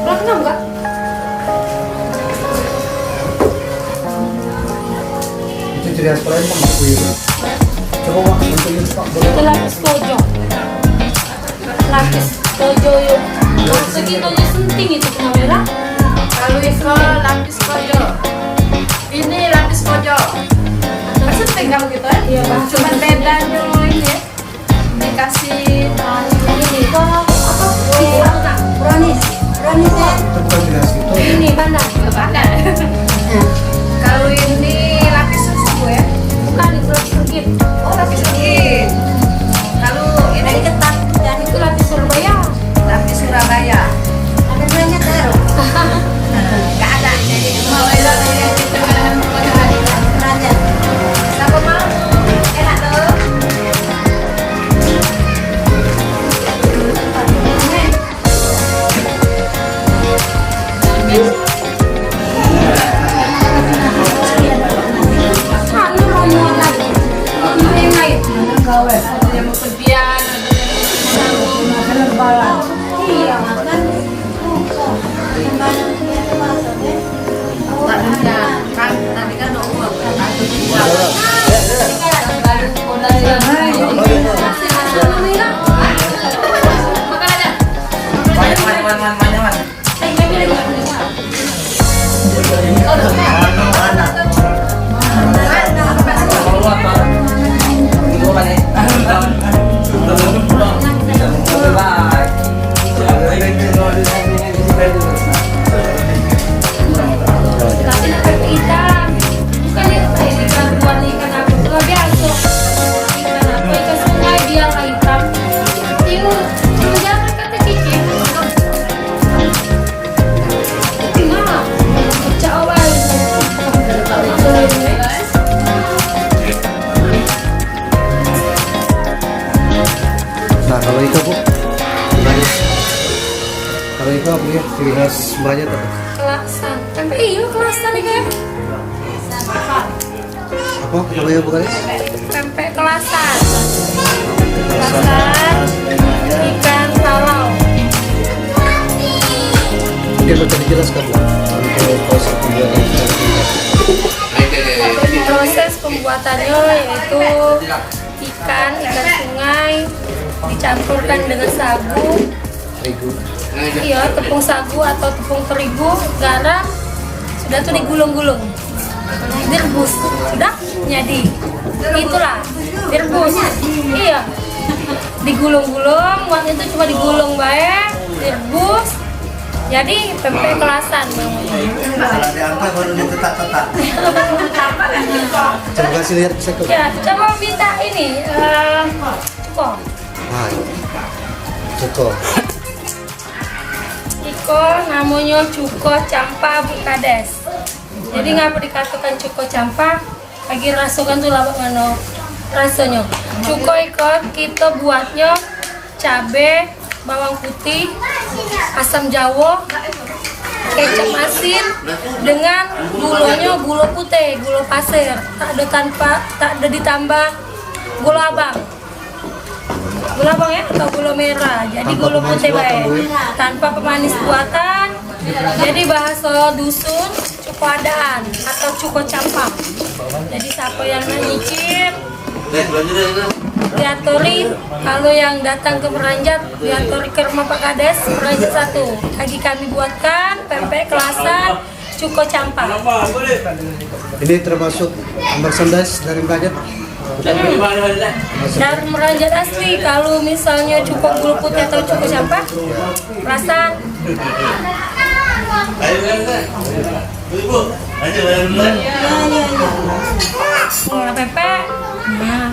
Belakangnya enggak? Itu jadi aspiran sama kuih. Coba wah, bentuknya Pak boleh. Itu lapis tojo. Lapis tojo yuk. Maksudnya tojo senting itu kena merah. Kalau itu lapis kojo. Ini lapis kojo. Senting kalau gitu ya? Iya, Bang. Cuma bedanya ini ya. Dikasih Ini kok apa? Brownies. Brownies ya. Itu bukan jelas gitu. Ini mana? bahan. Kalau ini lapis susu ya. Bukan itu lapis legit. Oh lapis sedikit. Kalau ini Ketan dan itu lapis Surabaya. lapis Surabaya. Ada banyak taruh. Gak ada. Jadi mau enak ya kita Raja. siapa mau? Enak tuh. Anu romuan lagi. Yang lain. Ada yang mau pergian, ada yang mau Iya, kan. tak ada. Kan tadi kan ada uang. Makan aja. Tapi ikan hitam. Bukan ikan buat ikan apa? Kalau biasa. Ikan apa? Ikan sungai dia nggak hitam. Itu jangan kata cicing. Nah, pecah awal. Nah, kalau itu Bu, banyak. Kalau itu apa ya? Ciri khas banyak apa? Kelasan. Tapi iya kelasan nih kan. Apa? Namanya bukan ya? Pempek kelasan. Kelasan ikan talau. Mungkin bisa dijelaskan Bu untuk proses pembuatan ikan ini. Proses pembuatannya yaitu ikan sungai dicampurkan dengan sagu, Terigu. iya tepung sagu atau tepung terigu, garam, sudah tuh digulung-gulung, direbus, sudah jadi, itulah direbus, iya, digulung-gulung, waktu itu cuma digulung baik, direbus, jadi pempek kelasan namanya. Kalau diangkat baru ditetak-tetak. Coba kasih lihat bisa ke. Ya, coba minta ini, cuko. Nah, cukup. Iko namanya cuko campa Bukades. Jadi ngapa dikatakan cuko campa? Lagi rasukan tuh lawak mana rasanya. Cuko iko kita buatnya cabe, bawang putih, asam jawa, kecap asin dengan gulanya gula putih, gula pasir. Tak ada ditambah gula abang. Gula abang ya atau gula merah. Jadi Tanpa gula pemanis putih buatan, baik. Bu, ya? Tanpa pemanis buatan. Jadi bahasa dusun cuko adaan atau cuko campak. Jadi siapa yang nak nyicip diatori, kalau yang datang ke Meranjat diatori ke rumah Pak Kades Meranjat 1. Lagi kami buatkan pempek kelasan cuko campak. Ini termasuk merchandise dari Meranjat. Dan Meranjat asli, kalau misalnya cukup gula putih atau cukup campak, kelasan. Pempek. Nah,